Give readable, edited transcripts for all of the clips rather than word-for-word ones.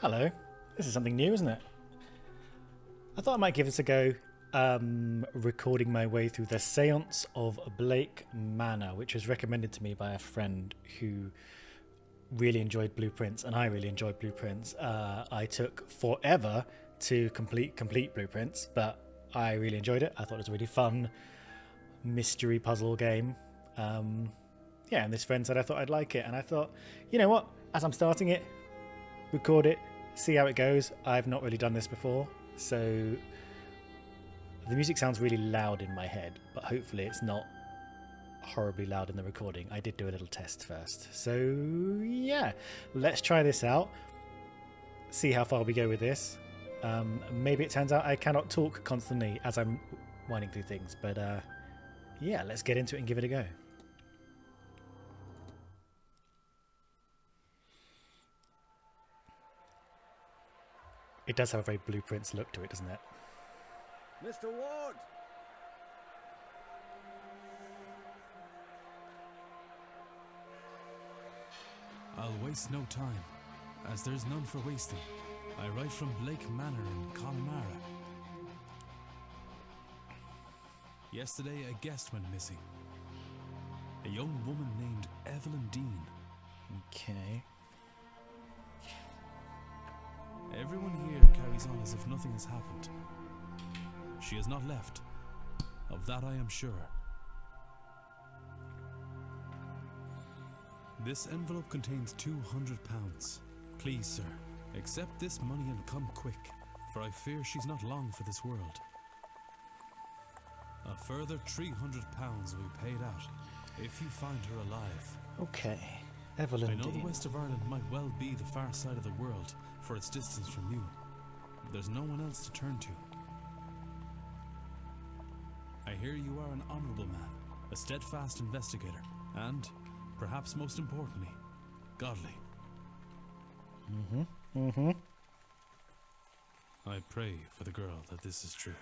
Hello. This is something new, isn't it? I thought I might give this a go, recording my way through the Séance of Blake Manor, which was recommended to me by a friend who really enjoyed Blueprints, and I really enjoyed Blueprints. I took forever to complete Blueprints, but I really enjoyed it. I thought it was a really fun mystery puzzle game. Yeah, and this friend said I thought I'd like it, and I thought, you know what, as I'm starting it, record it, see how it goes. I've not really done this before, so the music sounds really loud in my head, but hopefully it's not horribly loud in the recording. I did do a little test first, so yeah, let's try this out, see how far we go with this. Maybe it turns out I cannot talk constantly as I'm winding through things, but yeah, let's get into it and give it a go. It does have a very Blueprints look to it, doesn't it? Mr. Ward! I'll waste no time, as there's none for wasting. I write from Blake Manor in Connemara. Yesterday a guest went missing. A young woman named Evelyn Dean. Okay. Everyone here carries on as if nothing has happened. She has not left. Of that I am sure. This envelope contains £200. Please, sir, accept this money and come quick, for I fear she's not long for this world. A further £300 will be paid out if you find her alive. Okay. Evelyn I know Dean. the west of Ireland might well be the far side of the world for its distance from you, but there's no one else to turn to. I hear you are an honourable man, a steadfast investigator, and, perhaps most importantly, godly. I pray for the girl that this is true.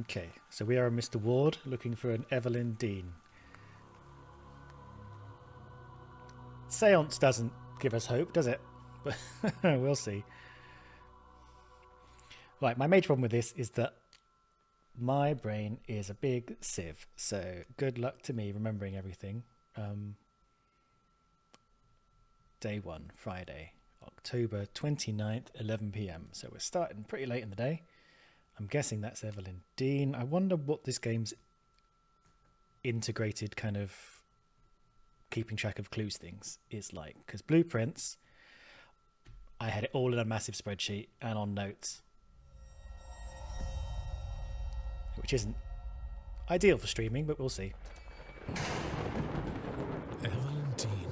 Okay, so we are a Mr. Ward looking for an Evelyn Dean. Seance doesn't give us hope, does it? But we'll see. Right, my major problem with this is that my brain is a big sieve, so good luck to me remembering everything. Day 1, Friday, October 29th, 11 PM. So we're starting pretty late in the day. I'm guessing that's Evelyn Dean. I wonder what this game's integrated kind of keeping track of clues things is like. Because Blueprints, I had it all in a massive spreadsheet and on notes, which isn't ideal for streaming, but we'll see. Evelyn Dean,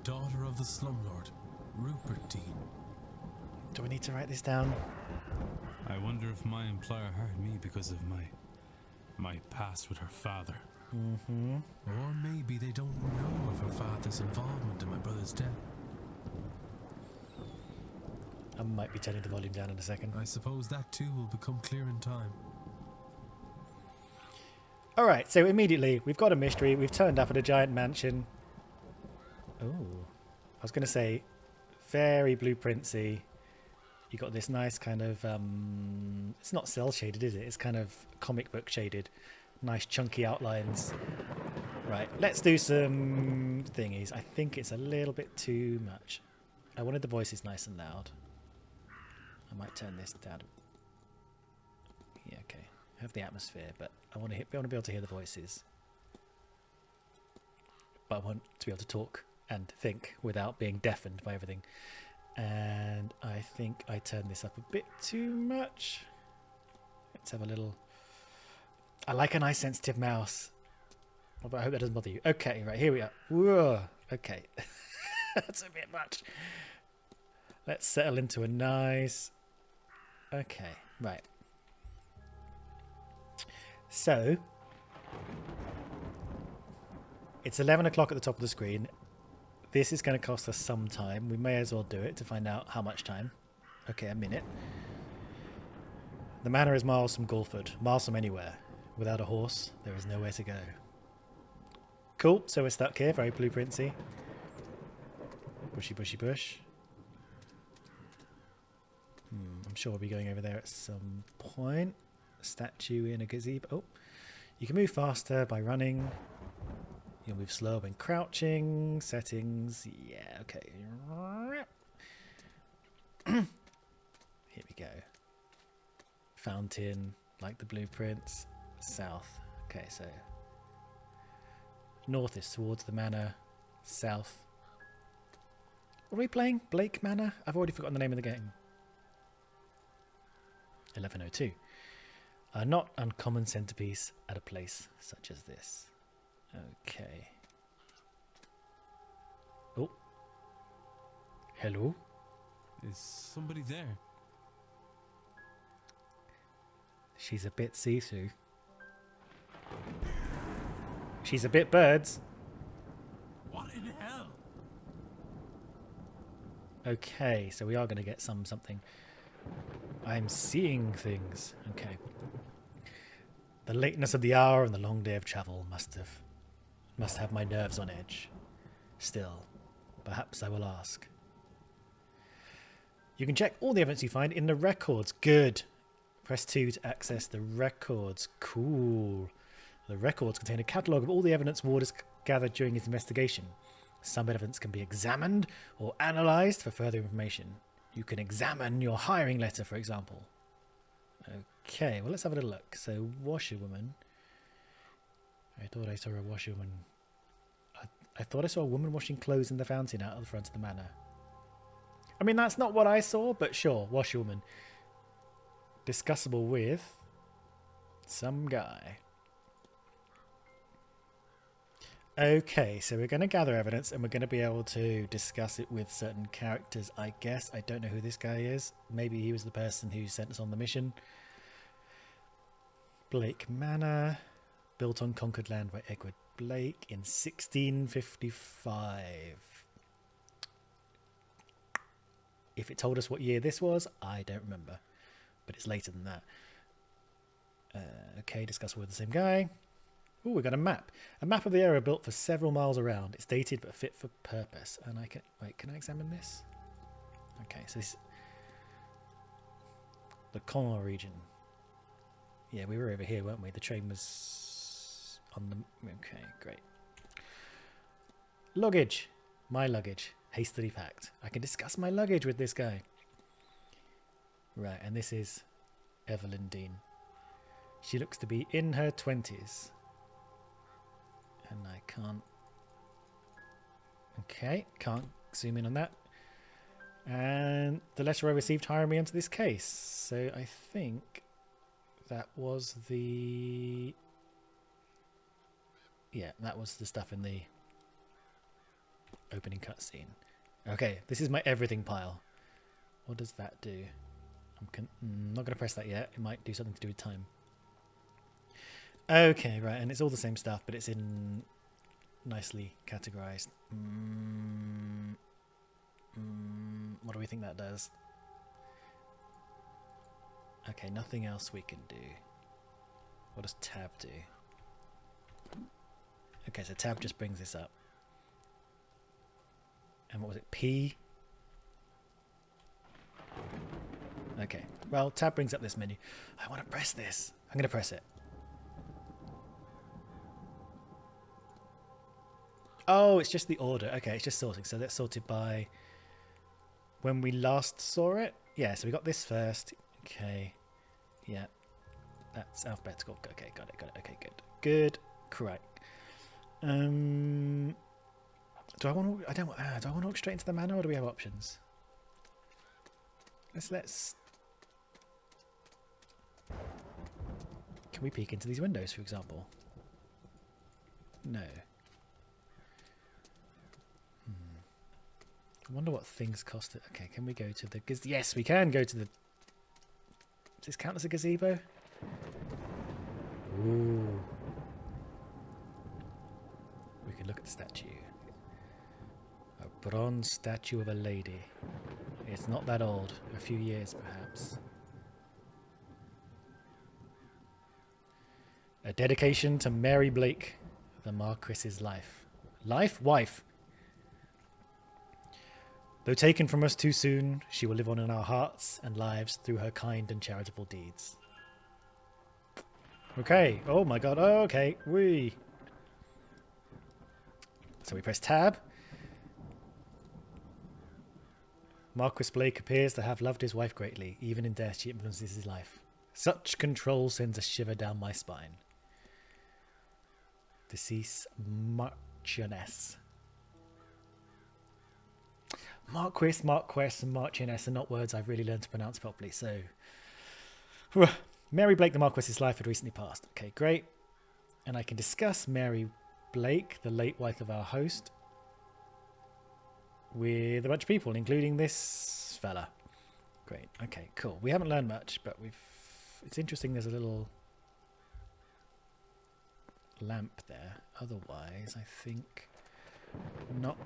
daughter of the slumlord, Rupert Dean. Do we need to write this down? I wonder if my employer hired me because of my past with her father. Or maybe they don't know of her father's involvement in my brother's death. I might be turning the volume down in a second. I suppose that too will become clear in time. Alright, so immediately we've got a mystery. We've turned up at a giant mansion. Oh, I was going to say very Blueprintsy. You got this nice kind of, it's not cell shaded, is it? It's kind of comic book shaded. Nice chunky outlines. Right, let's do some thingies. I think it's a little bit too much. I wanted the voices nice and loud. I might turn this down. Yeah, okay. I have the atmosphere, but I want to be able to hear the voices. But I want to be able to talk and think without being deafened by everything. And I think I turned this up a bit too much. Let's have a little... I like a nice sensitive mouse. But I hope that doesn't bother you. Okay, right, here we are. Whoa, okay. That's a bit much. Let's settle into a nice... Okay, right. So, it's 11 o'clock at the top of the screen. This is going to cost us some time. We may as well do it to find out how much time. Okay, a minute. The manor is miles from Galford, miles from anywhere. Without a horse, there is nowhere to go. Cool, so we're stuck here, very Blueprintsy. Bushy, bushy, bush. I'm sure we'll be going over there at some point. Statue in a gazebo. Oh, you can move faster by running. You'll move slower when crouching. Settings. Yeah, okay. Here we go. Fountain, like the blueprints. South. Okay, so north is towards the manor. South. What are we playing? Blake Manor? I've already forgotten the name of the game. 1102. A not uncommon centerpiece at a place such as this. Okay. Oh. Hello? Is somebody there? She's a bit see-through. She's a bit birds. What in hell? Okay, so we are going to get something. I'm seeing things. Okay. The lateness of the hour and the long day of travel must have my nerves on edge. Still, perhaps I will ask. You can check all the evidence you find in the records. Good. Press 2 to access the records. Cool. The records contain a catalogue of all the evidence Ward has gathered during his investigation. Some evidence can be examined or analysed for further information. You can examine your hiring letter, for example. Okay, well, let's have a little look. So, washerwoman. I thought I saw a washerwoman. I thought I saw a woman washing clothes in the fountain out of the front of the manor. I mean, that's not what I saw, but sure, washerwoman. Discussable with some guy. Okay, so we're going to gather evidence and we're going to be able to discuss it with certain characters, I guess. I don't know who this guy is. Maybe he was the person who sent us on the mission. Blake Manor, built on conquered land by Edward Blake in 1655. If it told us what year this was, I don't remember. But it's later than that. Okay, discuss with the same guy. Oh, we got a map. A map of the area built for several miles around. It's dated but fit for purpose. And I can... Wait, can I examine this? Okay, so this... The Connaught region. Yeah, we were over here, weren't we? The train was on the... Okay, great. Luggage. My luggage. Hastily packed. I can discuss my luggage with this guy. Right, and this is Evelyn Dean. She looks to be in her 20s. And I can't... Okay, can't zoom in on that. And the letter I received hiring me onto this case. So I think that was the... Yeah, that was the stuff in the opening cutscene. Okay, this is my everything pile. What does that do? I'm not going to press that yet. It might do something to do with time. Okay, right, and it's all the same stuff, but it's in nicely categorized. What do we think that does? Okay, nothing else we can do. What does tab do? Okay, so tab just brings this up. And what was it? P? Okay, well, tab brings up this menu. I want to press this. I'm going to press it. Oh, it's just the order. Okay, it's just sorting. So that's sorted by when we last saw it. Yeah, so we got this first. Okay. Yeah. That's alphabetical. Okay, got it. Okay, good. Good. Correct. Do I want to... do I want to walk straight into the manor, or do we have options? Let's... Can we peek into these windows, for example? No. I wonder what things cost it. Okay, can we go to the... Yes, we can go to the... Does this count as a gazebo? Ooh. We can look at the statue. A bronze statue of a lady. It's not that old. A few years, perhaps. A dedication to Mary Blake, the Marquis's life. Life? Wife. Though taken from us too soon, she will live on in our hearts and lives through her kind and charitable deeds. Okay. Oh my god. Oh, okay. Whee. So we press tab. Marquis Blake appears to have loved his wife greatly. Even in death, she influences his life. Such control sends a shiver down my spine. Deceased Marchioness. Marquis, Marquess, and Marchioness are not words I've really learned to pronounce properly, so... Mary Blake, the Marquess's life had recently passed. Okay, great. And I can discuss Mary Blake, the late wife of our host, with a bunch of people, including this fella. Great. Okay, cool. We haven't learned much, but we've... It's interesting there's a little lamp there. Otherwise, I think not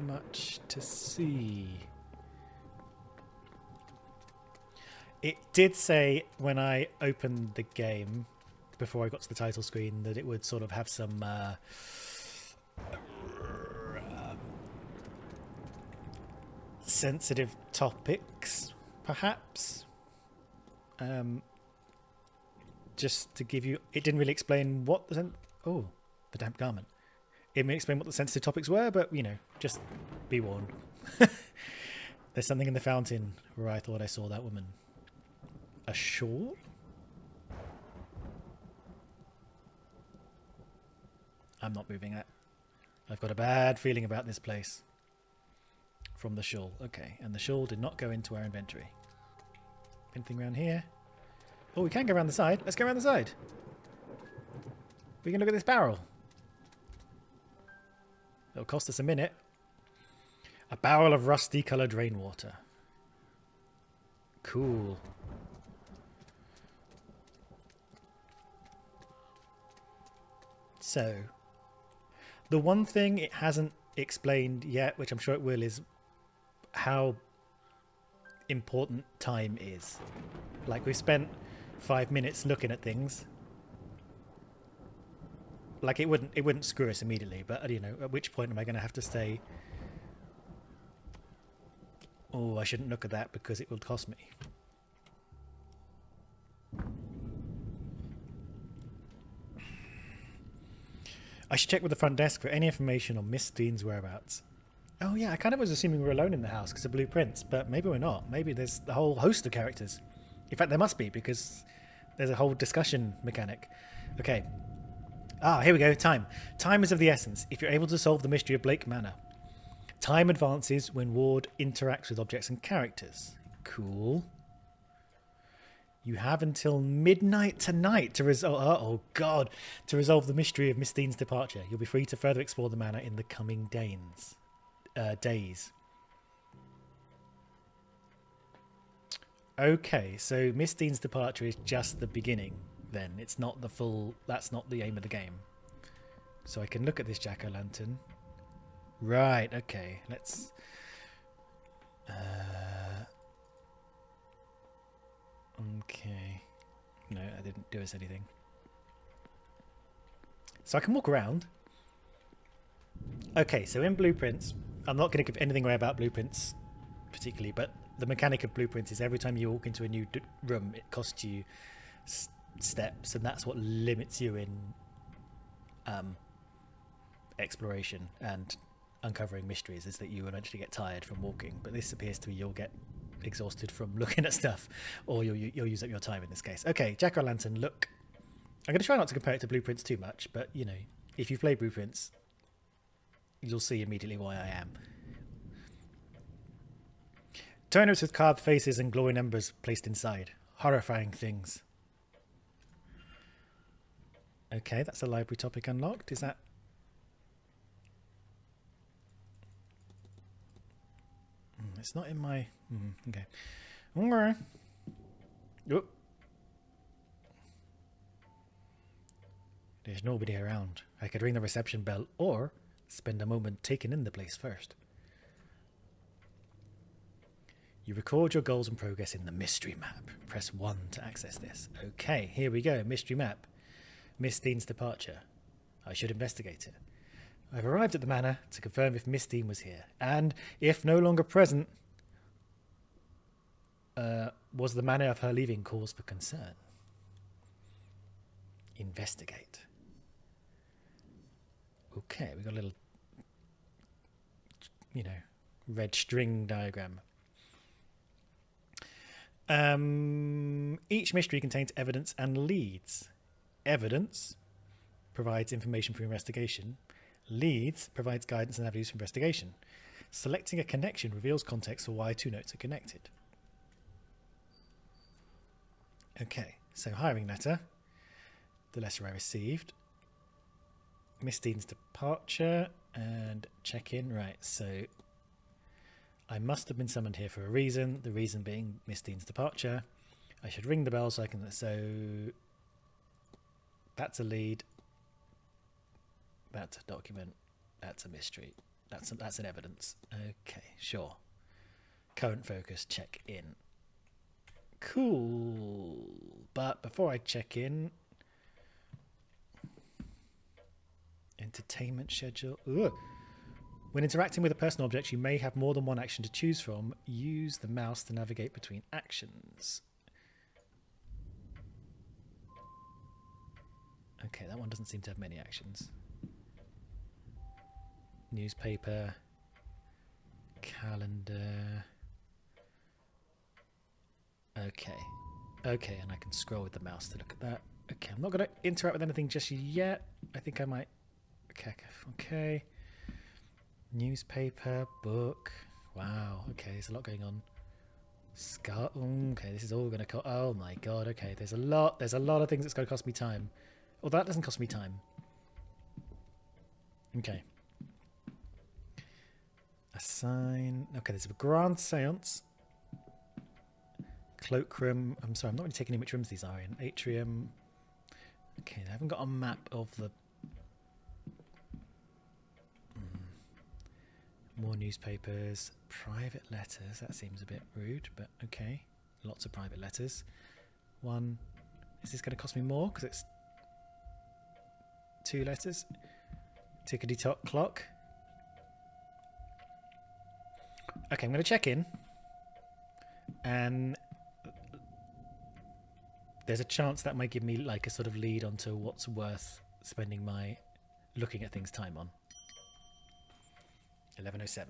much to see. It did say when I opened the game, before I got to the title screen, that it would sort of have some sensitive topics, perhaps. Just to give you... It didn't really explain what the... Oh, the damp garment. It didn't explain what the sensitive topics were, but, you know, just be warned. There's something in the fountain where I thought I saw that woman. A shawl? I'm not moving that. I've got a bad feeling about this place. From the shawl. Okay, and the shawl did not go into our inventory. Anything around here? Oh, we can go around the side. Let's go around the side. We can look at this barrel. It'll cost us a minute. A barrel of rusty coloured rainwater. Cool. So, the one thing it hasn't explained yet, which I'm sure it will, is how important time is. Like, we've spent 5 minutes looking at things. Like, it wouldn't screw us immediately, but, you know, at which point am I going to have to say, oh, I shouldn't look at that because it will cost me. I should check with the front desk for any information on Miss Dean's whereabouts. Oh yeah, I kind of was assuming we were alone in the house because of blueprints, but maybe we're not. Maybe there's a whole host of characters. In fact, there must be, because there's a whole discussion mechanic. Okay. Ah, here we go. Time. Time is of the essence if you're able to solve the mystery of Blake Manor. Time advances when Ward interacts with objects and characters. Cool. You have until midnight tonight to resolve... to resolve the mystery of Miss Dean's departure. You'll be free to further explore the manor in the coming days. Okay, so Miss Dean's departure is just the beginning. Then it's not the full... That's not the aim of the game. So I can look at this jack-o'-lantern. Right. Okay. Let's. Okay. No, I didn't do us anything. So I can walk around. Okay, so in blueprints, I'm not going to give anything away about blueprints particularly, but the mechanic of blueprints is every time you walk into a new room, it costs you steps, and that's what limits you in exploration and uncovering mysteries, is that you will eventually get tired from walking. But this appears to be you'll get exhausted from looking at stuff, or you'll use up your time in this case. Okay, jack-o'-lantern, look. I'm going to try not to compare it to blueprints too much, but, you know, if you've played blueprints, you'll see immediately why I am. Turnips with carved faces and glowing embers placed inside. Horrifying things. Okay, that's a library topic unlocked. Is that... It's not in my... Okay. Okay. Oh. There's nobody around. I could ring the reception bell or spend a moment taking in the place first. You record your goals and progress in the mystery map. Press 1 to access this. Okay, here we go. Mystery map. Miss Dean's departure. I should investigate it. I've arrived at the manor to confirm if Miss Dean was here, and if no longer present, was the manner of her leaving cause for concern? Investigate. Okay, we got a little, red string diagram. Each mystery contains evidence and leads. Evidence provides information for investigation. Leads provides guidance and avenues for investigation. Selecting a connection reveals context for why two notes are connected. Okay, so hiring letter. The letter I received. Miss Dean's departure and check-in. Right, so I must have been summoned here for a reason. The reason being Miss Dean's departure. I should ring the bell so I can... So that's a lead. That's a document. That's a mystery. That's an evidence. Okay, sure. Current focus, check in. Cool. But before I check in, entertainment schedule. Ugh. When interacting with a personal object, you may have more than one action to choose from. Use the mouse to navigate between actions. Okay, that one doesn't seem to have many actions. Newspaper, calendar. Okay, and I can scroll with the mouse to look at that. Okay, I'm not going to interact with anything just yet. I think I might. Okay. Newspaper, book. Wow. Okay, there's a lot going on. Okay, this is all going to cost. Oh my god. Okay, there's a lot. There's a lot of things that's going to cost me time. Oh, that doesn't cost me time. Okay. Assign. Okay, there's a grand seance. Cloakroom. I'm sorry, I'm not really taking in which rooms these are in. Atrium. Okay, they haven't got a map of the... More newspapers. Private letters. That seems a bit rude, but okay. Lots of private letters. One. Is this going to cost me more? Because it's 2 letters. Tickety-tock clock. Okay, I'm going to check in. And there's a chance that might give me like a sort of lead onto what's worth spending my looking at things time on. 11:07.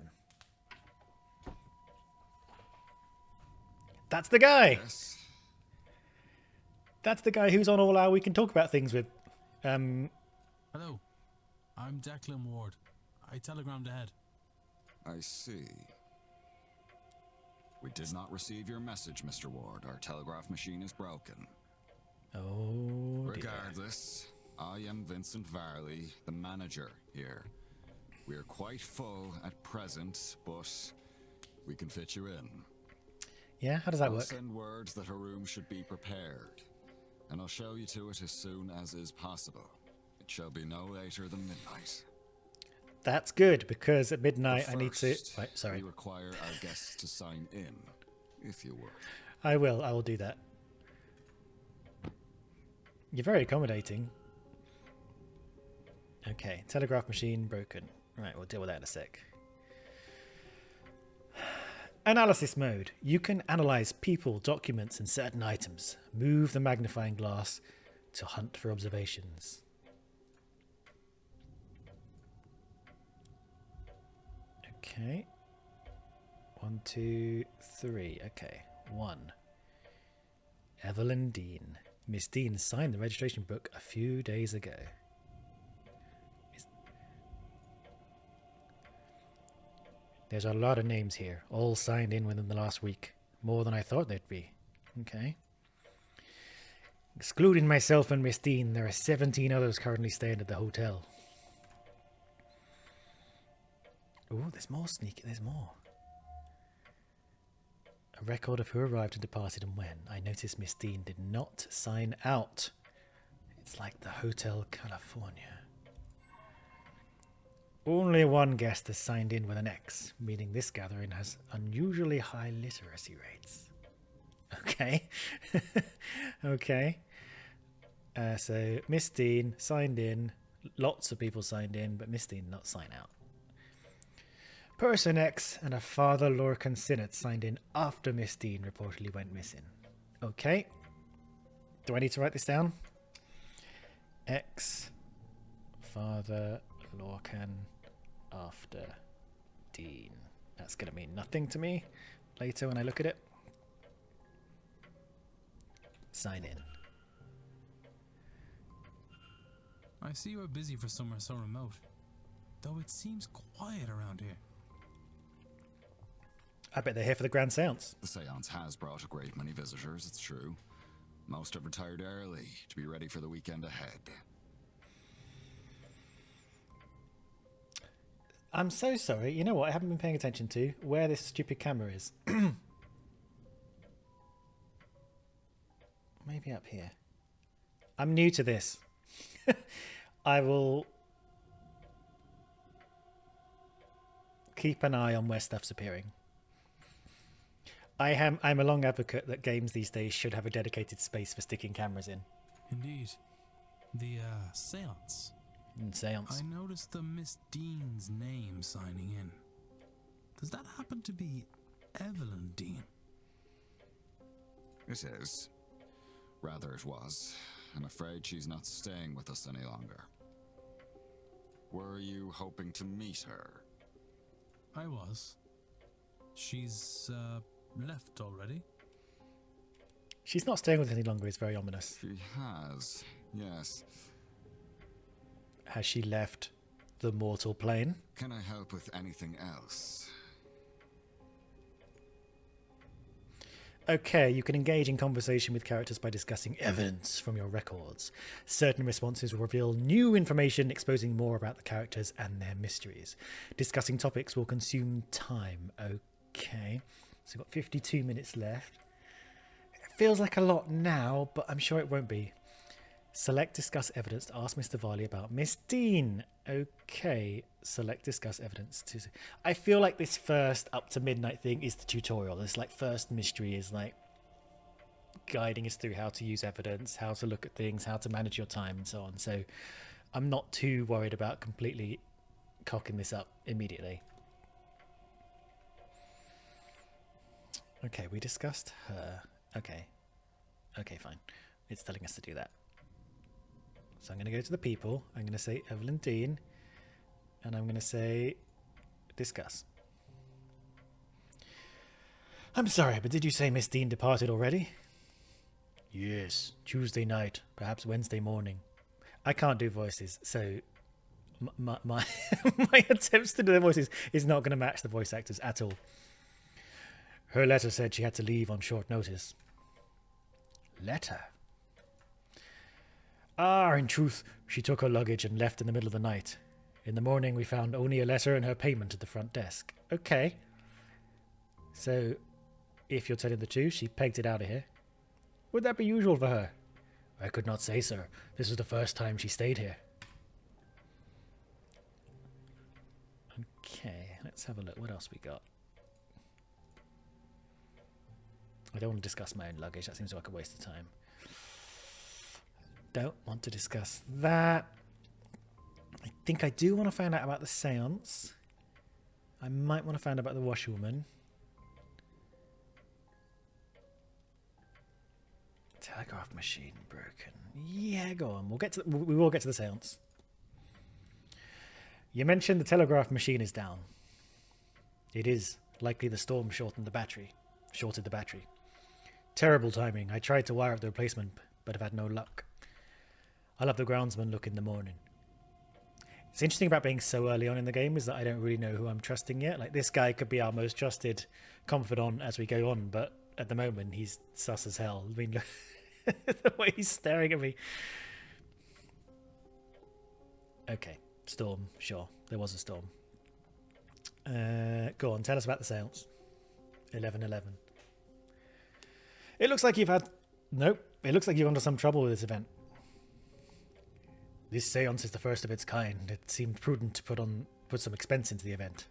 That's the guy. Yes. That's the guy who's on all our we can talk about things with. Hello, I'm Declan Ward. I telegrammed ahead. I see. We did not receive your message, Mr. Ward. Our telegraph machine is broken. Oh, dear. Regardless, I am Vincent Varley, the manager here. We are quite full at present, but we can fit you in. Yeah, how does that I'll work? send words that her room should be prepared, and I'll show you to it as soon as is possible. It shall be no later than midnight. That's good, because at midnight But I need to... first, Right, sorry. we require our guests to sign in, if you would. I will do that. You're very accommodating. Okay, telegraph machine broken. Right, we'll deal with that in a sec. Analysis mode. You can analyze people, documents, and certain items. Move the magnifying glass to hunt for observations. Okay. 1, 2, 3. Okay. 1. Evelyn Dean. Miss Dean signed the registration book a few days ago. There's a lot of names here, all signed in within the last week. More than I thought they'd be. Okay. Excluding myself and Miss Dean, there are 17 others currently staying at the hotel. Oh, there's more sneaky. There's more. A record of who arrived and departed and when. I noticed Miss Dean did not sign out. It's like the Hotel California. Only one guest has signed in with an X, meaning this gathering has unusually high literacy rates. Okay. Okay. So Miss Dean signed in. Lots of people signed in, but Miss Dean not sign out. Person X and her father, Lorcan Sinnott, signed in after Miss Dean reportedly went missing. Okay. Do I need to write this down? X, father, Lorcan, after Dean. That's going to mean nothing to me later when I look at it. Sign in. I see you are busy for somewhere so remote, though it seems quiet around here. I bet they're here for the grand seance. The seance has brought a great many visitors, it's true. Most have retired early to be ready for the weekend ahead. I'm so sorry. You know what? I haven't been paying attention to where this stupid camera is. Maybe up here. I'm new to this. I will keep an eye on where stuff's appearing. I'm a long advocate that games these days should have a dedicated space for sticking cameras in. Indeed. The, seance. Seance. I noticed the Miss Dean's name signing in. Does that happen to be Evelyn Dean? It is. Rather it was. I'm afraid she's not staying with us any longer. Were you hoping to meet her? I was. She's, left already? She's not staying with us any longer is very ominous. She has, yes. Has she left the mortal plane? Can I help with anything else? Okay, you can engage in conversation with characters by discussing evidence from your records. Certain responses will reveal new information, exposing more about the characters and their mysteries. Discussing topics will consume time. Okay, so we've got 52 minutes left. It feels like a lot now, but I'm sure it won't be. Select discuss evidence to ask Mr. Varley about Miss Dean. Okay, select discuss evidence to... I feel like this first up to midnight thing is the tutorial. This like first mystery is like guiding us through how to use evidence, how to look at things, how to manage your time and so on. So I'm not too worried about completely cocking this up immediately. Okay, we discussed her. Okay, fine. It's telling us to do that. So I'm going to go to the people. I'm going to say Evelyn Dean. And I'm going to say discuss. I'm sorry, but did you say Miss Dean departed already? Yes, Tuesday night, perhaps Wednesday morning. I can't do voices, so my my attempts to do the voices is not going to match the voice actors at all. Her letter said she had to leave on short notice. Letter? Ah, in truth, she took her luggage and left in the middle of the night. In the morning, we found only a letter and her payment at the front desk. Okay. So, if you're telling the truth, she pegged it out of here. Would that be usual for her? I could not say, sir. This was the first time she stayed here. Okay, let's have a look. What else we got? I don't want to discuss my own luggage. That seems like a waste of time. Don't want to discuss that. I think I do want to find out about the seance. I might want to find out about the washerwoman. Telegraph machine broken. Yeah, go on. We will get to the seance. You mentioned the telegraph machine is down. It is. Likely the storm shorted the battery. Terrible timing. I tried to wire up the replacement, but have had no luck. I'll have the groundsman look in the morning. It's interesting about being so early on in the game is that I don't really know who I'm trusting yet. Like, this guy could be our most trusted confidant as we go on, but at the moment he's sus as hell. I mean, look, the way he's staring at me. Okay, storm, sure. There was a storm. Go on, tell us about the seance. 11:11. It looks like you've had... Nope, it looks like you've under some trouble with this event. This seance is the first of its kind. It seemed prudent to put some expense into the event.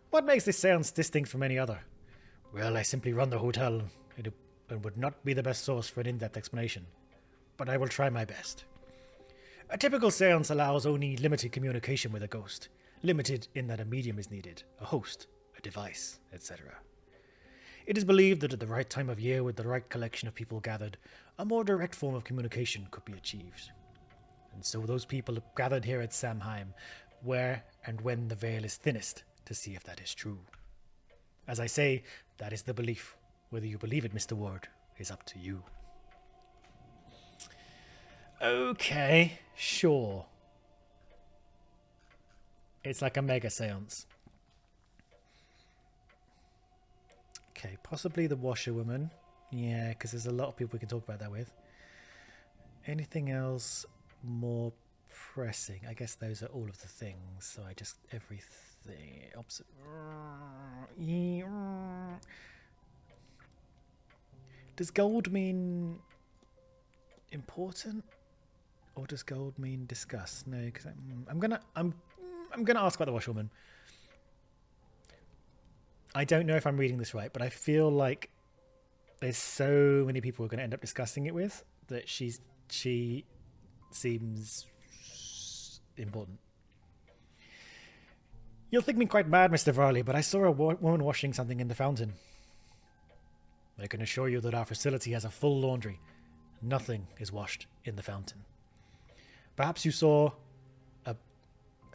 What makes this seance distinct from any other? Well, I simply run the hotel. It would not be the best source for an in-depth explanation. But I will try my best. A typical seance allows only limited communication with a ghost. Limited in that a medium is needed, a host, a device, etc. It is believed that at the right time of year, with the right collection of people gathered, a more direct form of communication could be achieved. And so those people have gathered here at Samhain, where and when the veil is thinnest, to see if that is true. As I say, that is the belief. Whether you believe it, Mr. Ward, is up to you. Okay, sure. It's like a mega seance. Okay, possibly the washerwoman. Yeah, because there's a lot of people we can talk about that with. Anything else more pressing? I guess those are all of the things. So I just everything opposite. Does gold mean important, or does gold mean discuss? No, because I'm gonna ask about the washerwoman. I don't know if I'm reading this right, but I feel like there's so many people we're going to end up discussing it with that she seems important. You'll think me quite mad, Mr. Varley, but I saw a woman washing something in the fountain. I can assure you that our facility has a full laundry. Nothing is washed in the fountain. Perhaps you saw a...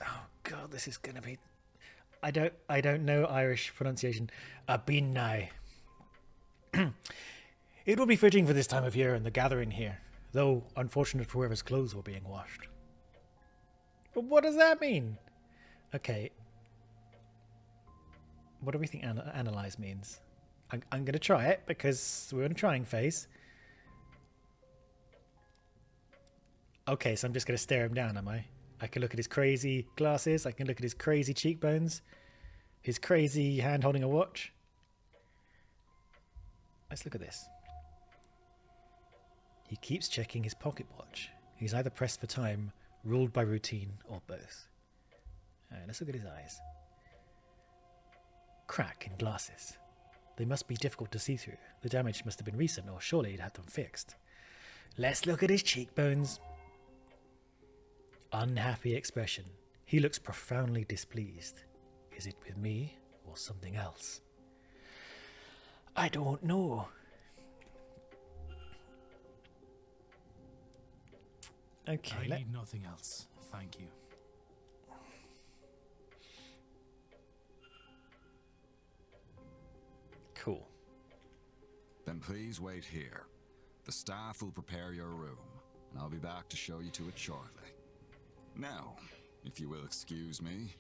Oh God, this is going to be... I don't know Irish pronunciation. A binnai. It would be fitting for this time of year and the gathering here, though unfortunate for whoever's clothes were being washed. But what does that mean? Okay. What do we think analyze means? I'm going to try it because we're in a trying phase. Okay, so I'm just going to stare him down, am I? I can look at his crazy glasses. I can look at his crazy cheekbones. His crazy hand holding a watch. Let's look at this. He keeps checking his pocket watch. He's either pressed for time, ruled by routine, or both. Alright, let's look at his eyes. Crack in glasses. They must be difficult to see through. The damage must have been recent, or surely he'd had them fixed. Let's look at his cheekbones. Unhappy expression. He looks profoundly displeased. Is it with me or something else? I don't know. Okay. I need nothing else. Thank you. Cool. Then please wait here. The staff will prepare your room, and I'll be back to show you to it shortly. Now, if you will excuse me,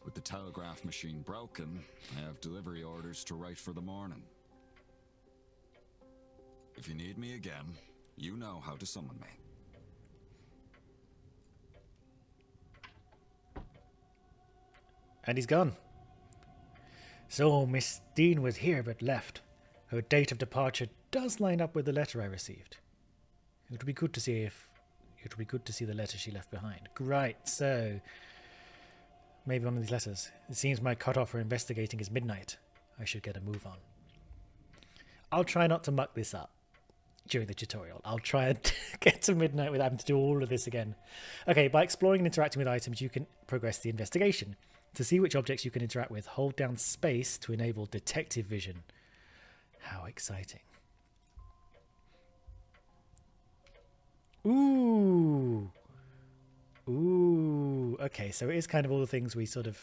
with the telegraph machine broken, I have delivery orders to write for the morning. If you need me again, you know how to summon me. And he's gone. So Miss Dean was here but left. Her date of departure does line up with the letter I received. It would be good to see the letter she left behind. Right, so maybe one of these letters. It seems my cutoff for investigating is midnight. I should get a move on. I'll try not to muck this up during the tutorial. I'll try and get to midnight without having to do all of this again. Okay, by exploring and interacting with items, you can progress the investigation. To see which objects you can interact with, hold down space to enable detective vision. How exciting. Ooh. Ooh. Okay, so it is kind of all the things we sort of...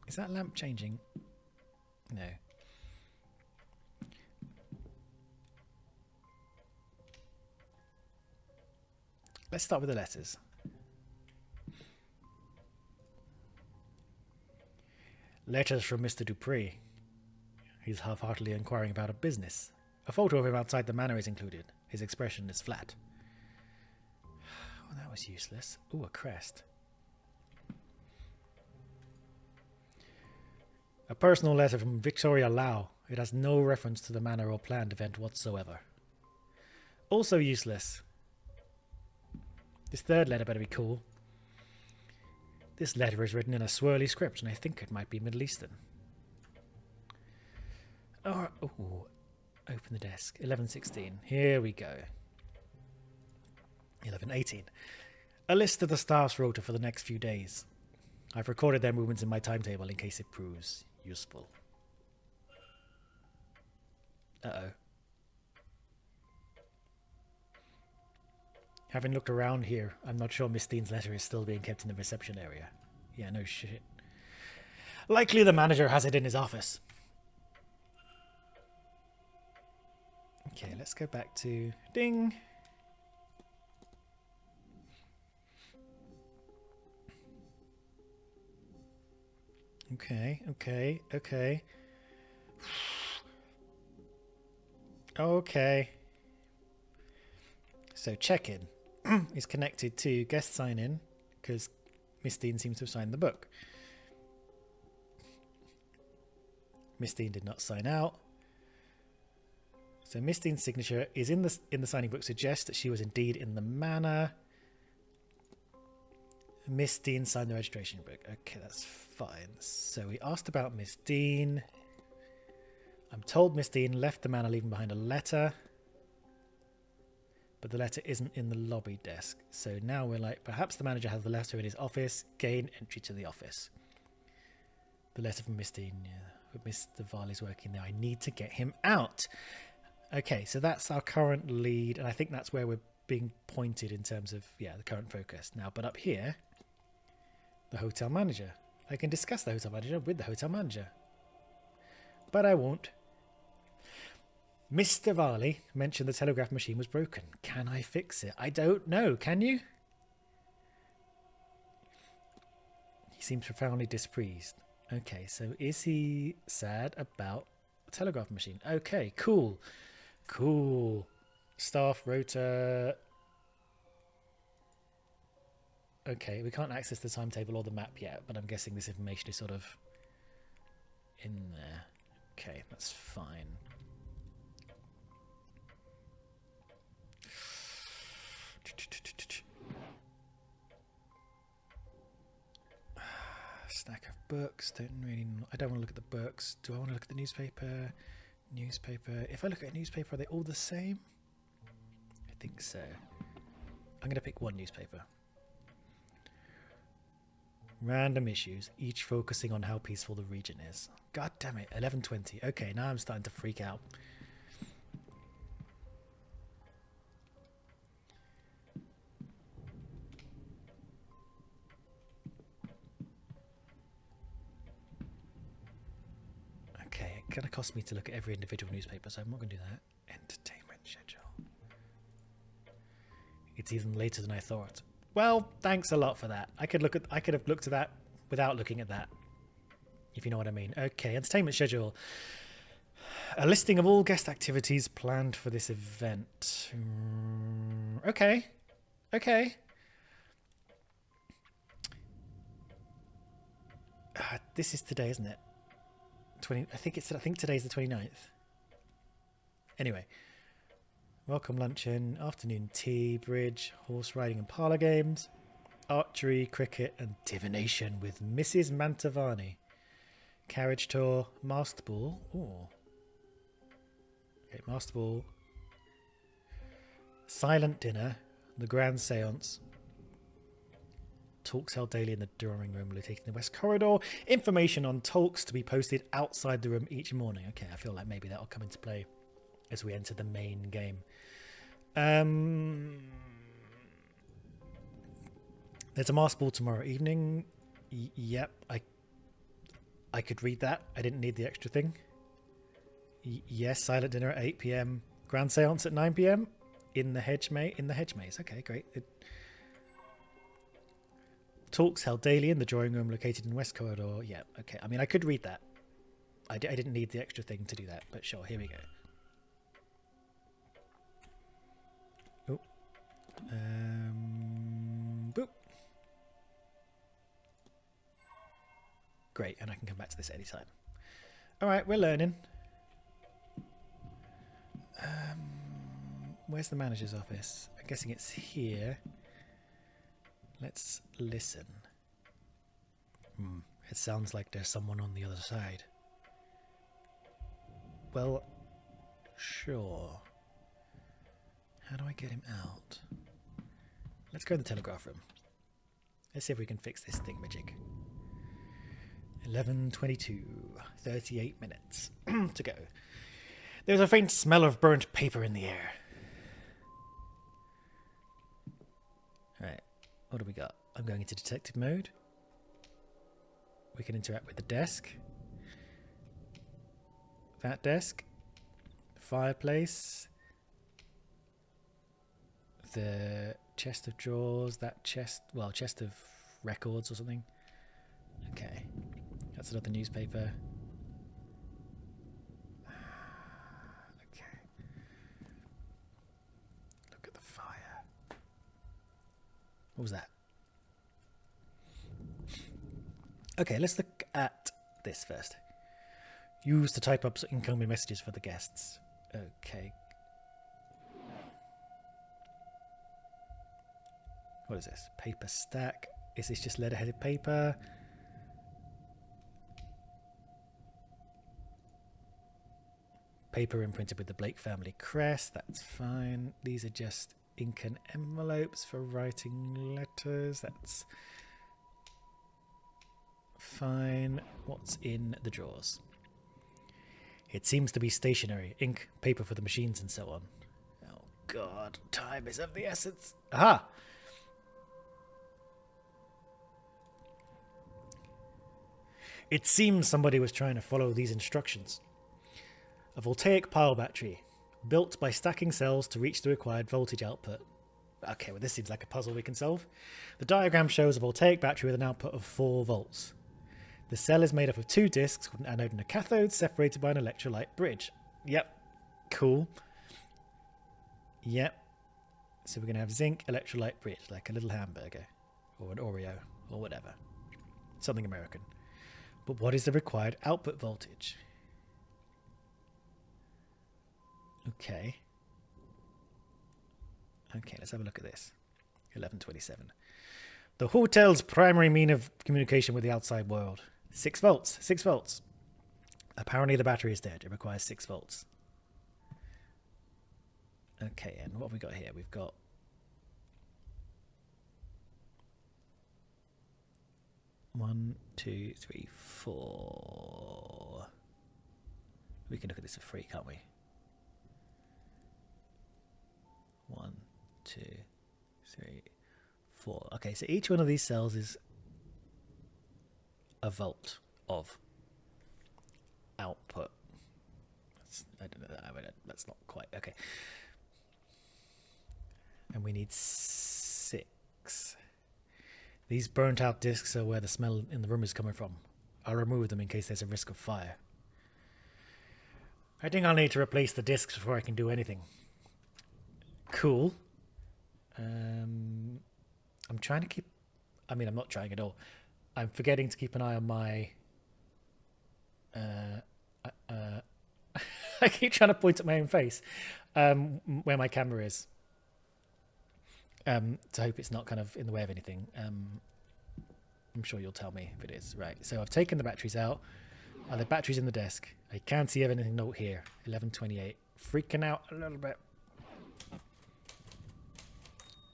Is that lamp changing? No. Let's start with the letters. Letters from Mr. Dupree. He's half-heartedly inquiring about a business. A photo of him outside the manor is included. His expression is flat. Well, that was useless. Ooh, a crest. A personal letter from Victoria Lau. It has no reference to the manor or planned event whatsoever. Also useless. This third letter better be cool. This letter is written in a swirly script, and I think it might be Middle Eastern. Oh, open the desk. 11:16. Here we go. 11:18. A list of the staff's rota for the next few days. I've recorded their movements in my timetable in case it proves useful. Uh-oh. Having looked around here, I'm not sure Miss Dean's letter is still being kept in the reception area. Yeah, no shit. Likely the manager has it in his office. Okay, let's go back to... Ding! Okay. Okay. So check-in is connected to guest sign-in because Miss Dean seems to have signed the book. Miss Dean did not sign out. So Miss Dean's signature is in the signing book, suggests that she was indeed in the manor. Miss Dean signed the registration book. Okay, that's fine. So we asked about Miss Dean. I'm told Miss Dean left the manor leaving behind a letter. But the letter isn't in the lobby desk. So now we're like, perhaps the manager has the letter in his office. Gain entry to the office. The letter from Miss Dean. Yeah, but Mr. Varley's working there. I need to get him out. Okay, so that's our current lead. And I think that's where we're being pointed in terms of, yeah, the current focus. Now, but up here, the hotel manager. I can discuss the hotel manager with the hotel manager. But I won't. Mr. Varley mentioned the telegraph machine was broken. Can I fix it? I don't know. Can you? He seems profoundly displeased. Okay, so is he sad about the telegraph machine? Okay, cool. Cool. Staff rota. Okay, we can't access the timetable or the map yet, but I'm guessing this information is sort of in there. Okay, that's fine. Stack of books. I don't want to look at the books. Do I want to look at the newspaper? Newspaper. If I look at a newspaper, are they all the same? I think so. I'm going to pick one newspaper. Random issues, each focusing on how peaceful the region is. God damn it, 11:20. Okay, now I'm starting to freak out. Okay, it's going to cost me to look at every individual newspaper, so I'm not going to do that. Entertainment schedule. It's even later than I thought. Well, thanks a lot for that. I could have looked at that without looking at that, if you know what I mean. Okay, entertainment schedule. A listing of all guest activities planned for this event. Okay. This is today, isn't it? I think today's the 29th. Anyway. Welcome luncheon, afternoon tea, bridge, horse riding and parlour games, archery, cricket and divination with Mrs. Mantovani. Carriage tour, master ball. Ooh. Okay, master ball. Silent dinner, the grand seance. Talks held daily in the drawing room located in the west corridor. Information on talks to be posted outside the room each morning. Okay, I feel like maybe that'll come into play as we enter the main game. There's a master ball tomorrow evening. Yep, I could read that. I didn't need the extra thing. Yes, silent dinner at 8 p.m. Grand seance at 9 p.m. in the hedge maze. Okay, great. Talks held daily in the drawing room located in west corridor. Yeah, okay. I mean, I could read that. I didn't need the extra thing to do that, but sure, here we go. Boop. Great, and I can come back to this anytime. Alright, we're learning. Where's the manager's office? I'm guessing it's here. Let's listen. It sounds like there's someone on the other side. Well, sure. How do I get him out? Let's go in the telegraph room. Let's see if we can fix this thingamajig. 11:22, 38 minutes to go. There's a faint smell of burnt paper in the air. Alright, what do we got? I'm going into detective mode. We can interact with the desk. That desk. Fireplace. The chest of drawers. That chest, well, chest of records or something. Okay. That's another newspaper. Okay. Look at the fire. What was that? Okay, let's look at this first. Use to type up incoming messages for the guests. Okay. What is this? Paper stack. Is this just letterheaded paper? Paper imprinted with the Blake family crest. That's fine. These are just ink and envelopes for writing letters. That's fine. What's in the drawers? It seems to be stationery. Ink, paper for the machines and so on. Oh god, time is of the essence. Aha! It seems somebody was trying to follow these instructions. A voltaic pile battery, built by stacking cells to reach the required voltage output. Okay, well this seems like a puzzle we can solve. The diagram shows a voltaic battery with an output of 4 volts. The cell is made up of 2 discs with an anode and a cathode separated by an electrolyte bridge. Yep, cool. Yep. So we're going to have zinc electrolyte bridge, like a little hamburger, or an Oreo, or whatever. Something American. But what is the required output voltage? Okay. Okay, let's have a look at this. 11:27. The hotel's primary mean of communication with the outside world. 6 volts. 6 volts. Apparently the battery is dead. It requires 6 volts. Okay, and what have we got here? We've got... One, two, three, 4. We can look at this for free, can't we? 1, 2, 3, 4. Okay, so each one of these cells is a volt of output. I don't know. That's not quite okay. And we need 6. These burnt out discs are where the smell in the room is coming from. I'll remove them in case there's a risk of fire. I think I'll need to replace the discs before I can do anything. Cool. I'm trying to keep... I mean, I'm not trying at all. I'm forgetting to keep an eye on my... I keep trying to point at my own face. Where my camera is. To hope it's not kind of in the way of anything. I'm sure you'll tell me if it is. Right, so I've taken the batteries out. Are the batteries in the desk? I can't see anything note here. 11:28. Freaking out a little bit.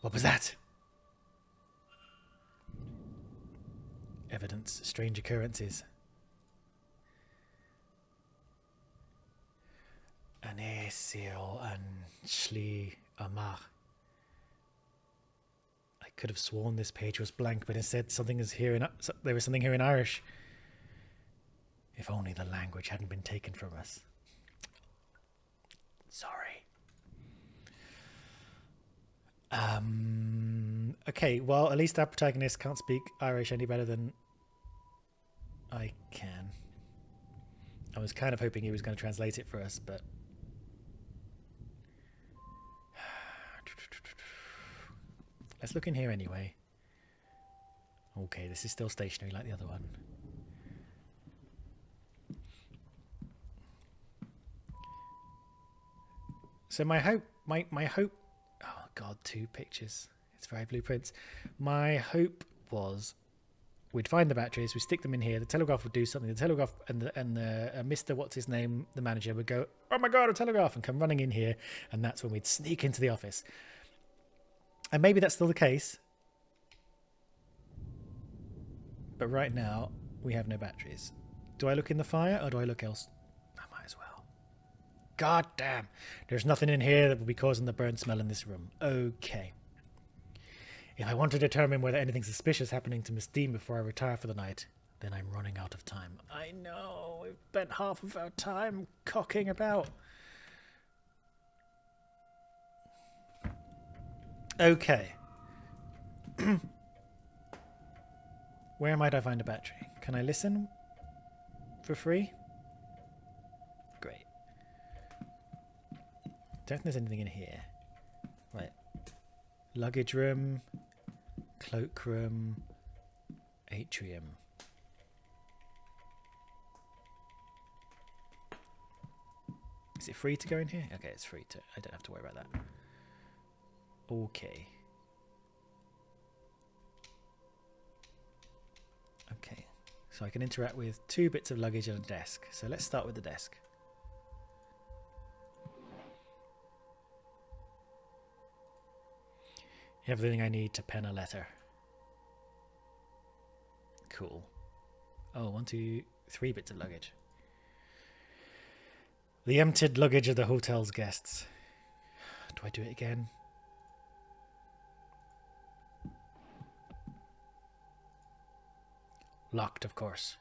What was that? Evidence. Strange occurrences. Anesio and Shli Amar. I could have sworn this page was blank, but instead something is here in, there was something here in Irish. If only the language hadn't been taken from us. Sorry. Okay, well, at least our protagonist can't speak Irish any better than I can. I was kind of hoping he was going to translate it for us, but... Let's look in here anyway. Okay, this is still stationary like the other one. So my hope, oh God, 2 pictures. It's very blueprints. My hope was we'd find the batteries, we stick them in here, the telegraph would do something, the telegraph and the Mr. What's his name, the manager, would go, oh my God, a telegraph, and come running in here, and that's when we'd sneak into the office. And maybe that's still the case. But right now, we have no batteries. Do I look in the fire or do I look else? I might as well. God damn. There's nothing in here that will be causing the burn smell in this room. Okay. If I want to determine whether anything suspicious happening to Miss Dean before I retire for the night, then I'm running out of time. I know. We've spent half of our time cocking about. Okay. Where might I find a battery? Can I listen for free? Great. Don't think there's anything in here. Right. Luggage room, cloak room, atrium. Is it free to go in here? Okay, it's free to. I don't have to worry about that. Okay. Okay. So I can interact with 2 bits of luggage and a desk. So let's start with the desk. Everything I need to pen a letter. Cool. Oh, 1, 2, 3 bits of luggage. The emptied luggage of the hotel's guests. Do I do it again? Locked, of course.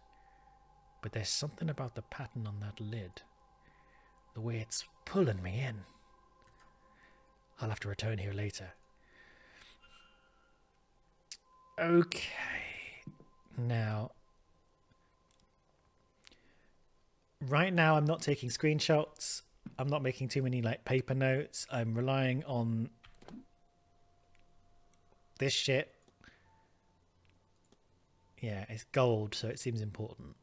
But there's something about the pattern on that lid. The way it's pulling me in. I'll have to return here later. Okay. Now. Right now I'm not taking screenshots. I'm not making too many like paper notes. I'm relying on this shit. Yeah, it's gold, so it seems important.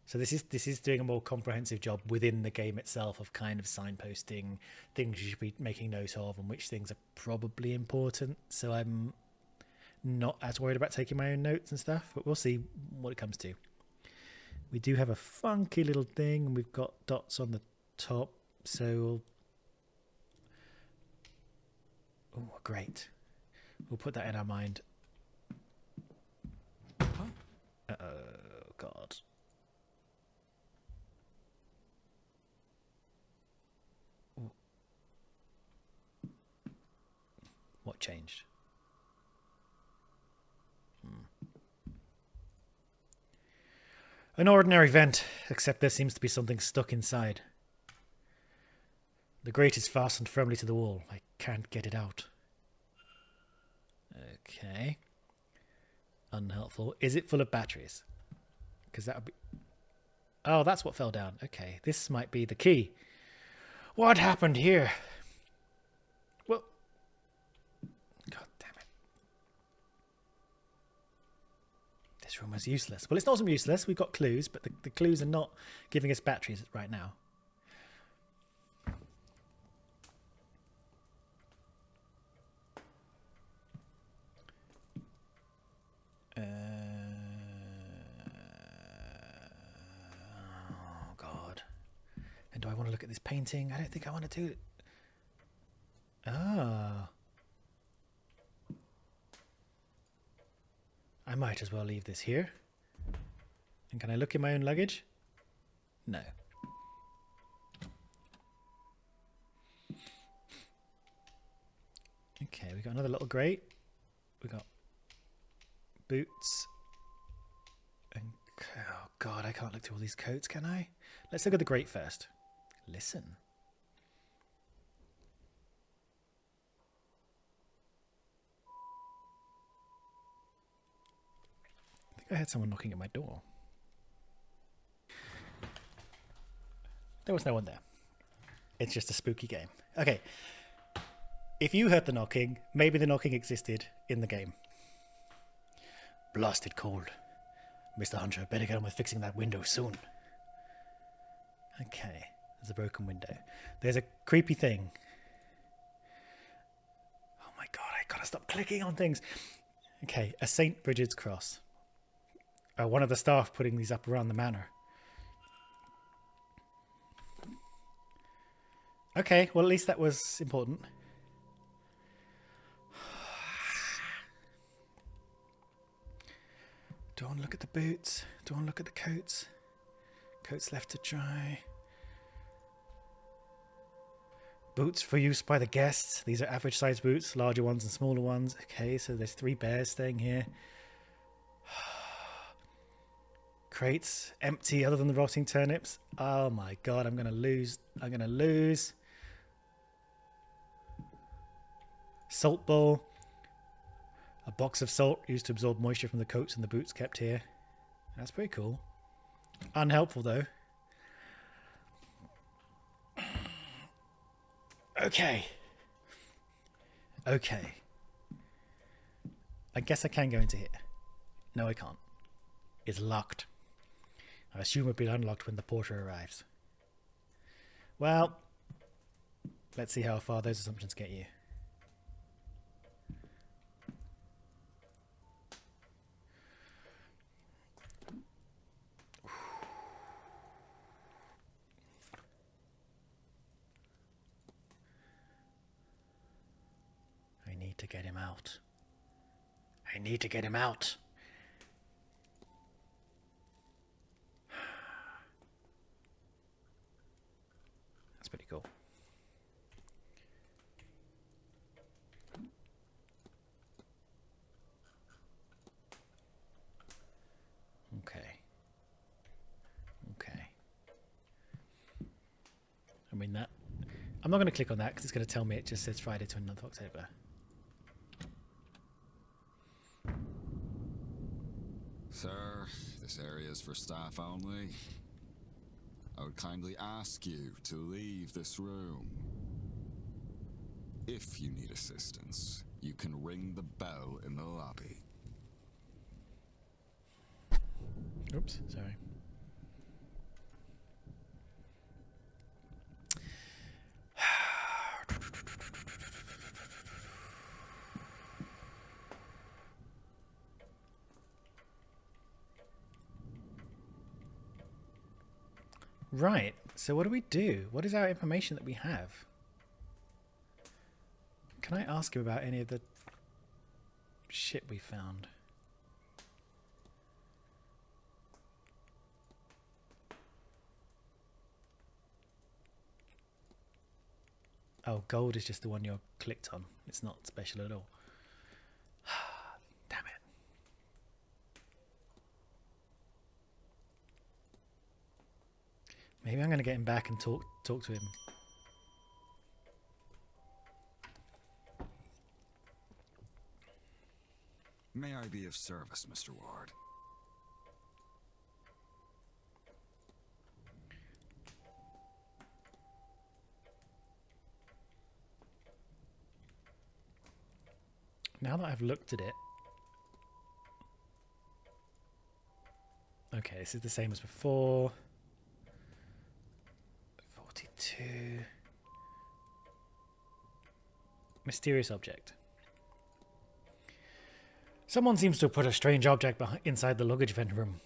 So this is doing a more comprehensive job within the game itself of kind of signposting things you should be making note of and which things are probably important. So I'm not as worried about taking my own notes and stuff, but we'll see what it comes to. We do have a funky little thing, and we've got dots on the top, so oh, great. We'll put that in our mind. Uh-oh, God. Ooh. What changed? An ordinary vent, except there seems to be something stuck inside. The grate is fastened firmly to the wall. I can't get it out. Okay. Unhelpful. Is it full of batteries? Because that would be... Oh, that's what fell down. Okay, this might be the key. What happened here? Well... God damn it. This room is useless. Well, it's not useless. We've got clues, but the clues are not giving us batteries right now. Oh, God. And do I want to look at this painting? I don't think I want to do it. Ah. I might as well leave this here. And can I look in my own luggage? No. Okay, we got another little grate. We got boots. And oh God, I can't look through all these coats, can I? Let's look at the grate first. Listen. I think I heard someone knocking at my door. There was no one there. It's just a spooky game. Okay. If you heard the knocking, maybe the knocking existed in the game. Blasted cold. Mr. Hunter, better get on with fixing that window soon. Okay. There's a broken window. There's a creepy thing. Oh my God, I gotta stop clicking on things. Okay, a St. Bridget's cross. One of the staff putting these up around the manor. Okay, well at least that was important. Don't want to look at the boots. Don't want to look at the coats. Coats left to dry. Boots for use by the guests. These are average size boots, larger ones and smaller ones. Okay, so there's 3 bears staying here. Crates empty other than the rotting turnips. Oh my god, I'm gonna lose. I'm gonna lose. Salt bowl. A box of salt used to absorb moisture from the coats and the boots kept here. That's pretty cool. Unhelpful though. Okay. Okay. I guess I can go into here. No, I can't. It's locked. I assume it'll be unlocked when the porter arrives. Well, let's see how far those assumptions get you. I need to get him out. I need to get him out. That's pretty cool. Okay. Okay. I mean that. I'm not going to click on that because it's going to tell me it just says Friday 29th of October. Sir, this area is for staff only. I would kindly ask you to leave this room. If you need assistance, you can ring the bell in the lobby. Oops, sorry. Right, so what do we do? What is our information that we have? Can I ask him about any of the shit we found? Oh, gold is just the one you're clicked on. It's not special at all. Damn it. Maybe I'm going to get him back and talk to him. May I be of service, Mr. Ward? Now that I've looked at it. Okay, this is the same as before. 42. Mysterious object. Someone seems to have put a strange object inside the luggage vent room.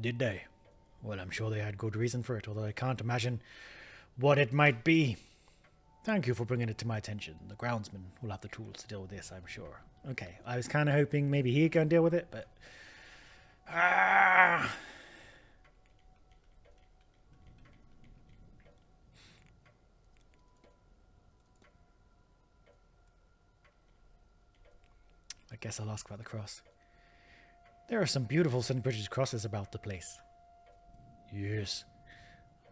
Did they? Well, I'm sure they had good reason for it, although I can't imagine what it might be. Thank you for bringing it to my attention. The groundsman will have the tools to deal with this, I'm sure. Okay, I was kind of hoping maybe he'd go and deal with it, but... I guess I'll ask about the cross. There are some beautiful St. Bridget's crosses about the place. Yes.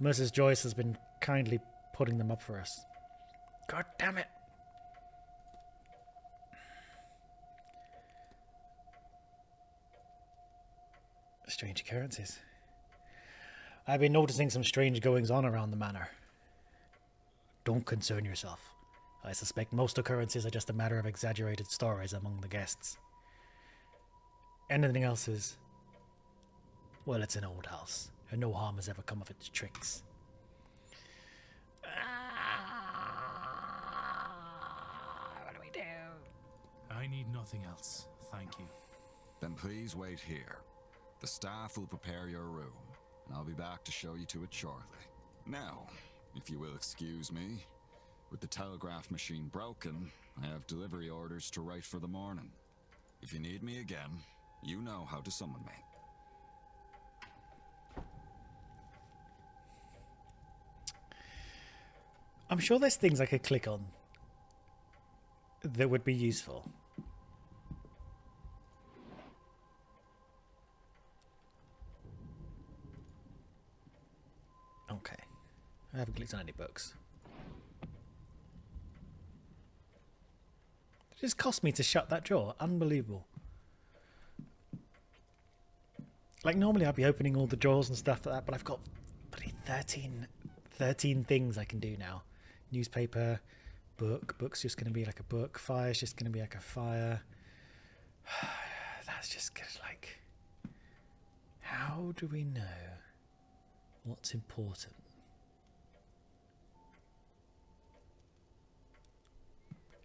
Mrs. Joyce has been kindly putting them up for us. God damn it. Strange occurrences. I've been noticing some strange goings on around the manor. Don't concern yourself. I suspect most occurrences are just a matter of exaggerated stories among the guests. Anything else is... well, it's an old house, and no harm has ever come of its tricks. What do we do? I need nothing else, thank you. Then please wait here. The staff will prepare your room, and I'll be back to show you to it shortly. Now, if you will excuse me, with the telegraph machine broken, I have delivery orders to write for the morning. If you need me again, You know how to summon me. I'm sure there's things I could click on that would be useful. Okay. I haven't clicked on any books. It just cost me to shut that drawer. Unbelievable. Like, normally I'd be opening all the drawers and stuff like that, but I've got bloody 13 things I can do now. Newspaper, book's just going to be like a book, fire's just going to be like a fire. That's just good. Like, how do we know what's important?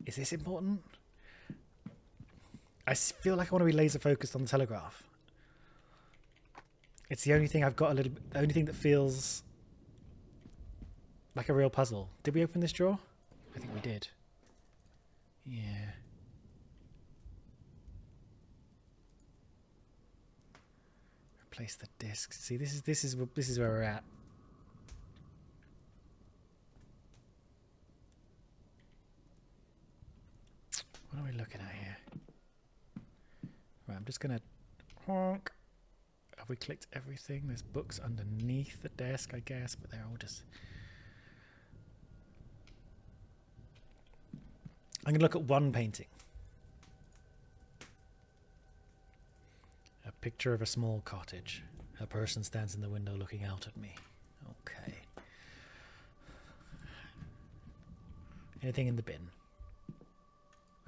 Is this important? I feel like I want to be laser focused on the telegraph. It's the only thing I've got the only thing that feels like a real puzzle. Did we open this drawer? I think we did. Yeah. Replace the disc. See, this is where we're at. What are we looking at here? Right, I'm just gonna honk. Have we clicked everything? There's books underneath the desk, I guess, but they're all just... I'm going to look at one painting. A picture of a small cottage. A person stands in the window looking out at me. Okay. Anything in the bin?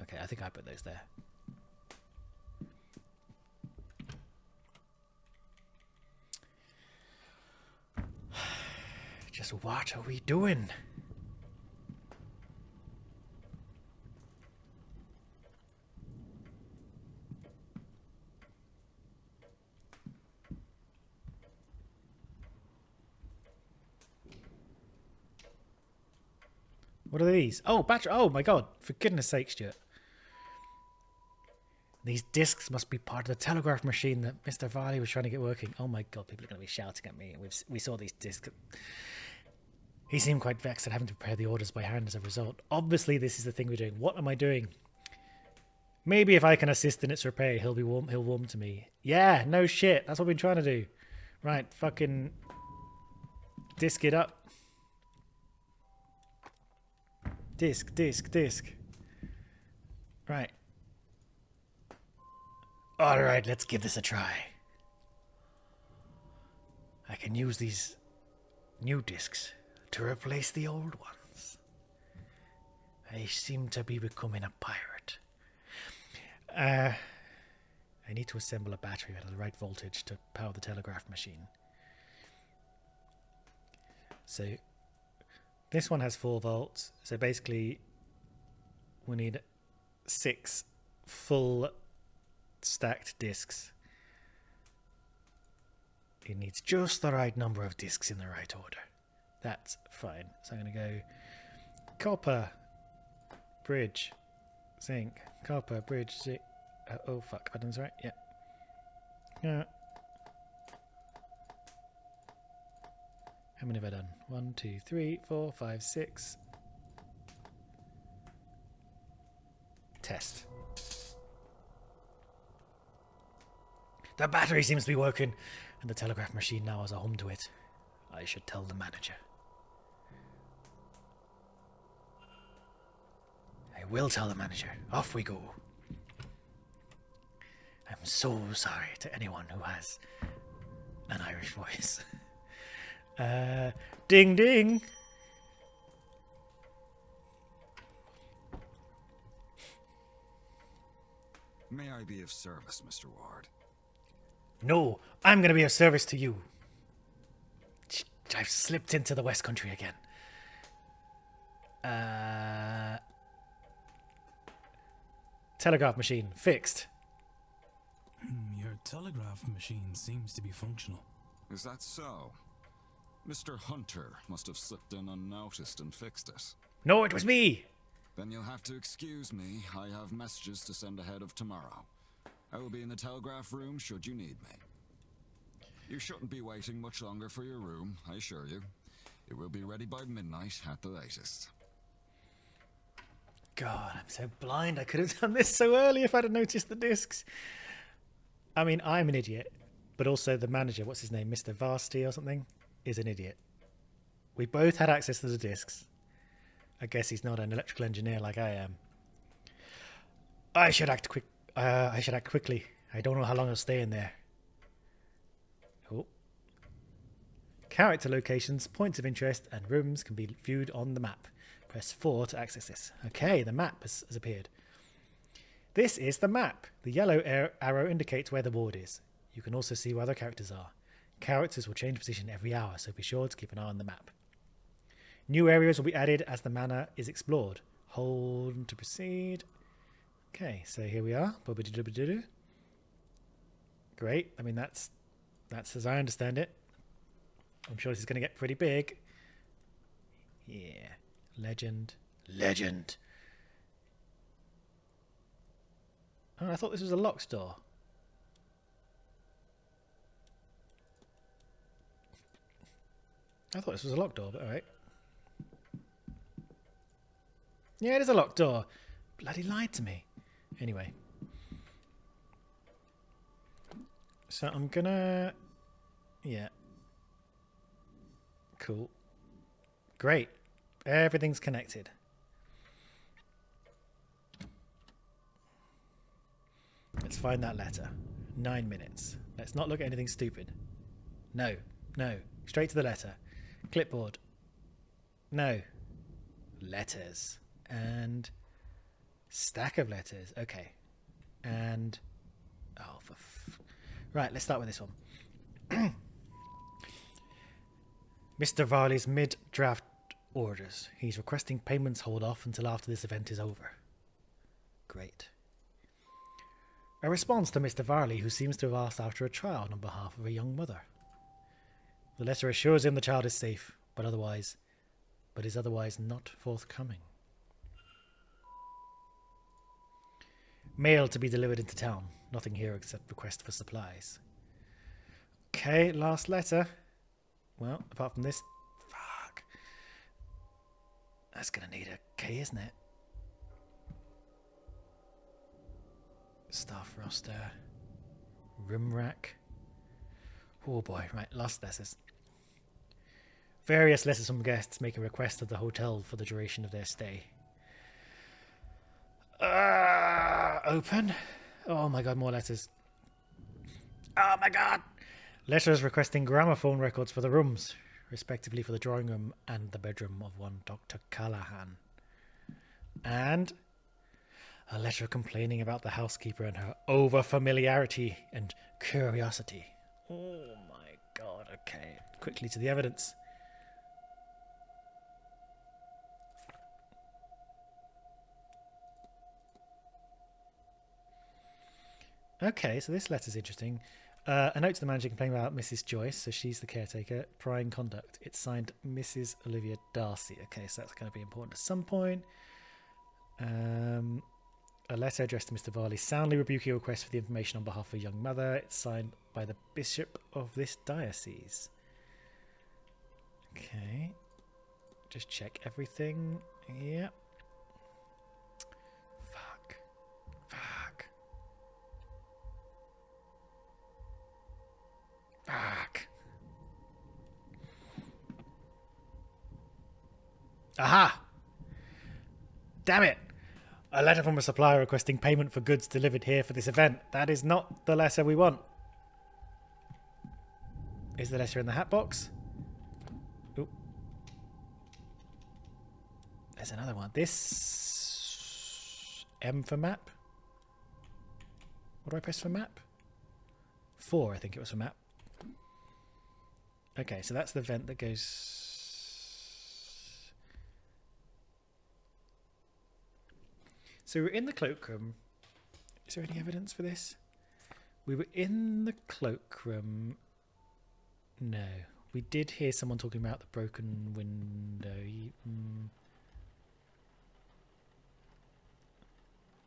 Okay, I think I put those there. Just what are we doing? What are these? Oh, battery. Oh my god. For goodness sake, Stuart. These discs must be part of the telegraph machine that Mr. Varley was trying to get working. Oh my god, people are going to be shouting at me. We saw these discs. He seemed quite vexed at having to prepare the orders by hand as a result. Obviously, this is the thing we're doing. What am I doing? Maybe if I can assist in its repair, he'll warm to me. Yeah, no shit. That's what we've been trying to do. Right, fucking disc it up. Disc. Right. Alright, let's give this a try. I can use these new discs to replace the old ones. I seem to be becoming a pirate. I need to assemble a battery at the right voltage to power the telegraph machine. So this one has 4 volts. So basically we need 6 full stacked discs. It needs just the right number of discs in the right order. That's fine. So I'm going to go copper, bridge, zinc, copper, bridge, zinc. Oh fuck, button's right. Yeah. Yeah. How many have I done? 1, 2, 3, 4, 5, 6. Test. The battery seems to be working, and the telegraph machine now has a home to it. I should tell the manager. I will tell the manager. Off we go. I'm so sorry to anyone who has an Irish voice. Ding ding. May I be of service, Mr. Ward? No, I'm going to be of service to you. I've slipped into the West Country again. Telegraph machine fixed. Your telegraph machine seems to be functional. Is that so? Mr. Hunter must have slipped in unnoticed and fixed it. No, it was me. Then you'll have to excuse me. I have messages to send ahead of tomorrow. I will be in the telegraph room should you need me. You shouldn't be waiting much longer for your room, I assure you. It will be ready by midnight at the latest. God, I'm so blind. I could have done this so early if I'd have noticed the discs. I mean, I'm an idiot, but also the manager, what's his name, Mr. Varsty or something, is an idiot. We both had access to the discs. I guess he's not an electrical engineer like I am. I should act quickly. I don't know how long I'll stay in there. Oh. Character locations, points of interest, and rooms can be viewed on the map. Press 4 to access this. Okay, the map has appeared. This is the map. The yellow arrow indicates where the ward is. You can also see where other characters are. Characters will change position every hour, so be sure to keep an eye on the map. New areas will be added as the manor is explored. Hold to proceed. Okay, so here we are. Great. I mean, that's as I understand it. I'm sure this is going to get pretty big. Yeah. Legend. Oh, I thought this was a locked door. I thought this was a locked door, but alright. Yeah, it is a locked door. Bloody lied to me. Anyway. So I'm gonna... Yeah. Cool. Great. Everything's connected. Let's find that letter. 9 minutes. Let's not look at anything stupid. No. Straight to the letter. Clipboard. No. Letters. And stack of letters. Okay. And oh, right. Let's start with this one. Mr. Varley's mid-draft orders. He's requesting payments hold off until after this event is over. Great. A response to Mr. Varley, who seems to have asked after a child on behalf of a young mother. The letter assures him the child is safe, but is otherwise not forthcoming. Mail to be delivered into town. Nothing here except request for supplies. Okay, last letter. Well, apart from this, fuck. That's gonna need a key, isn't it? Staff roster. Room rack. Oh boy, right, last letters. Various letters from guests make a request of the hotel for the duration of their stay. Open. Oh my god, more letters. Oh my god. Letters requesting gramophone records for the rooms, respectively for the drawing room and the bedroom of one Dr. Callahan. And a letter complaining about the housekeeper and her over-familiarity and curiosity. Oh my god, okay. Quickly to the evidence. Okay, so this letter's interesting. A note to the manager complaining about Mrs. Joyce, so she's the caretaker. Prying conduct. It's signed Mrs. Olivia Darcy. Okay, so that's going to be important at some point. A letter addressed to Mr. Varley, soundly rebuking a request for the information on behalf of a young mother. It's signed by the bishop of this diocese. Okay. Just check everything. Yep. Fuck. Aha! Damn it! A letter from a supplier requesting payment for goods delivered here for this event. That is not the letter we want. Is the letter in the hat box? Oop. There's another one. This... M for map? What do I press for map? 4, I think it was for map. Okay, so that's the vent that goes... So we were in the cloakroom. Is there any evidence for this? We were in the cloakroom. No. We did hear someone talking about the broken window.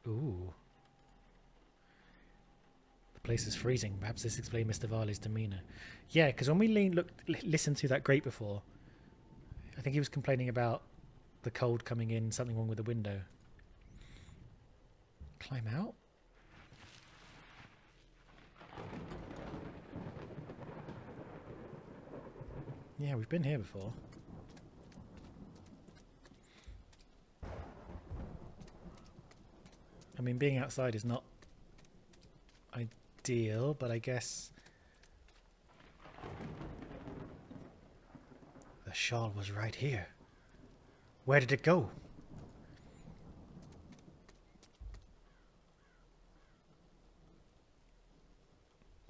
Ooh. place is freezing. Perhaps this explains Mr. Varley's demeanour. Yeah, because when we listened to that grate before, I think he was complaining about the cold coming in, something wrong with the window. Climb out? Yeah, we've been here before. I mean, being outside is not ideal, but I guess the shawl was right here. Where did it go?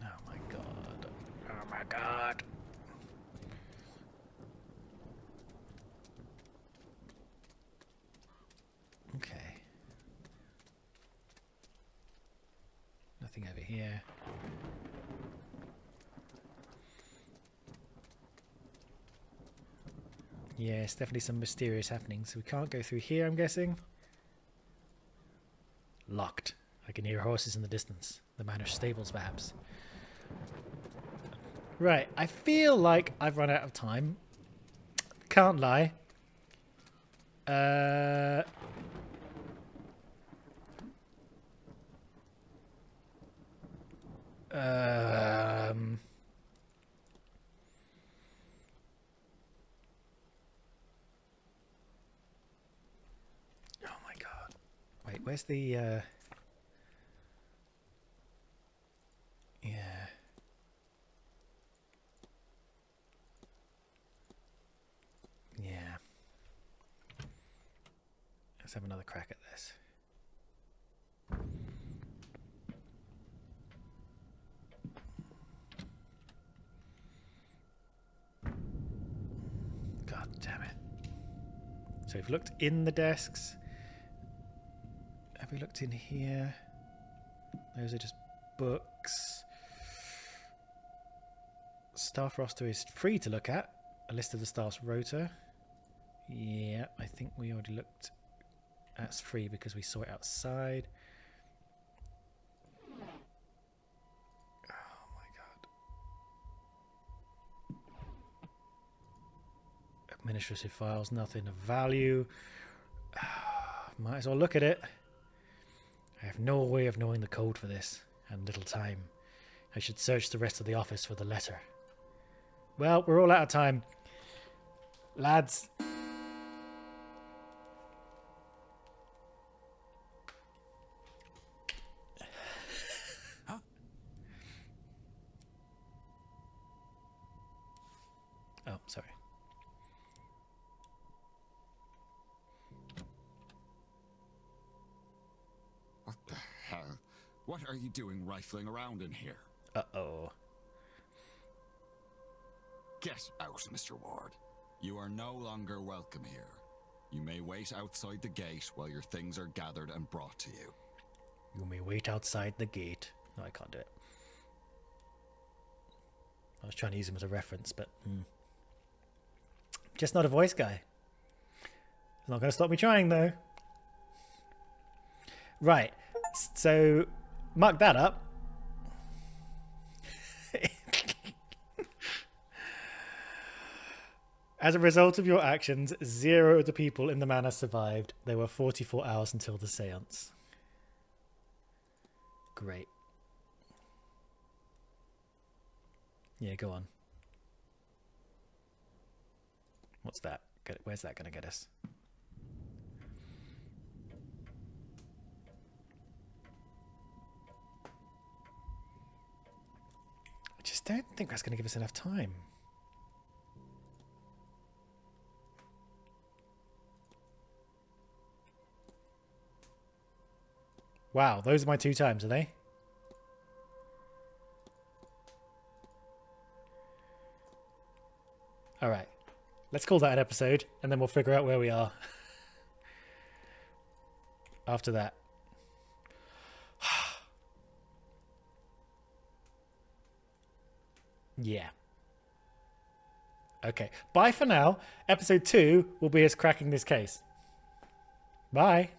Oh my god. Oh my god. Okay. Nothing over here. Yes, definitely some mysterious happenings. So we can't go through here, I'm guessing. Locked. I can hear horses in the distance. The manor stables, perhaps. Right, I feel like I've run out of time. Can't lie. Oh my god. Wait, where's the yeah. Yeah. Let's have another crack at this. God damn it. So we've looked in the desks. Have we looked in here? Those are just books. Staff roster is free to look at. A list of the staff's rota. Yeah, I think we already looked. That's free because we saw it outside. Oh my god. Administrative files, nothing of value. Might as well look at it. I have no way of knowing the code for this, and little time. I should search the rest of the office for the letter. Well, we're all out of time. Lads. Huh? Oh, sorry. What the hell? What are you doing rifling around in here? Uh-oh. Get out, Mr. Ward. You are no longer welcome here. You may wait outside the gate while your things are gathered and brought to you. You may wait outside the gate. No, I can't do it. I was trying to use him as a reference, but... Just not a voice guy. It's not going to stop me trying, though. Right. So, mark that up. As a result of your actions, 0 of the people in the manor survived. There were 44 hours until the seance. Great. Yeah, go on. What's that? Where's that going to get us? I just don't think that's going to give us enough time. Wow, those are my 2 times, are they? Alright. Let's call that an episode, and then we'll figure out where we are. After that. Yeah. Okay. Bye for now. Episode 2 will be us cracking this case. Bye.